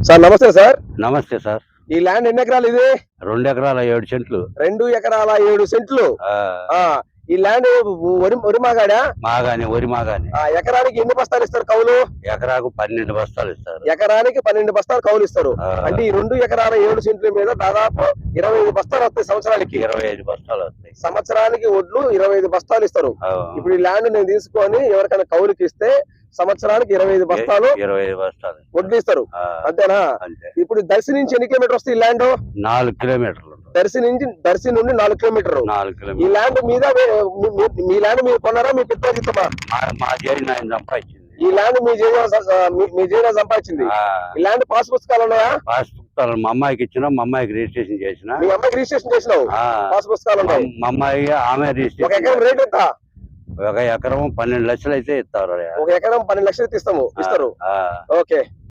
Sir నమస్తే sir. నమస్తే sir. ఈ ల్యాండ్ ఎన్ని ఎకరాలు ఇది? 2 ఎకరాల 7 సెంట్లు. 2 ఎకరాల 7 సెంట్లు. ఈ ల్యాండ్ వరి మాగాడా? మాగాని, వరి మాగాని. ఎకరానికి ఎన్ని బస్తాలు ఇస్తారు కౌలు? ఎకరాకు 12 బస్తాలు ఇస్తారు. ఎకరానికి 12 బస్తాలు కౌలు ఇస్తారు. అంటే ఈ 2 ఎకరాల 7 సెంట్ల మీద దాదాపు 25 బస్తాలు వస్తాయి సంవత్సరానికి. 25 బస్తాలు వస్తాయి సంవత్సరానికి. ఒడ్లు 25 బస్తాలు ఇస్తారు. ఇప్పుడు ఈ ల్యాండ్ నేను తీసుకొని ఎవరికైనా కౌలుకి ఇస్తే సంవత్సరానికి 25 బస్తాలు 25 బస్తాలు వడ్లు ఇస్తారు. అంతేనా? అంతే. ఇప్పుడు దర్శి నుంచి ఎన్ని కిలోమీటర్ వస్తుంది ఈ ల్యాండ్? 4 కిలోమీటర్లు. దర్శి నుండి 4 కిలోమీటర్. 4 ఈ కిలోమీటర్లు. ల్యాండ్ మీద మీ ల్యాండ్ మీరు కొన్నారా? మీ పిత్తాజిత్తమా? మా జైన్ ఆయన సంపాదించింది. ఈ ల్యాండ్ మీ జైనా సంపాదించింది. ఈ ల్యాండ్ పాస్ పుస్తకాలు ఉన్నాయా? పాస్ పుస్తకాలు మా అమ్మాయికి ఇచ్చిన, మా అమ్మాయికి రిజిస్ట్రేషన్ చేసిన. మీ అమ్మాయికి రిజిస్ట్రేషన్ చేసినావు? పాస్ పుస్తకాలు ఉన్నాయి. మా అమ్మాయి ఆమె ఒక రిజిస్ట్రేషన్. ఎకరం రేట్ ఎంత? ఒక ఎకరం 12 లక్షలు అయితే ఇస్తారు. ఒక ఎకరం 12 లక్షలు ఇస్తారు. ఓకే.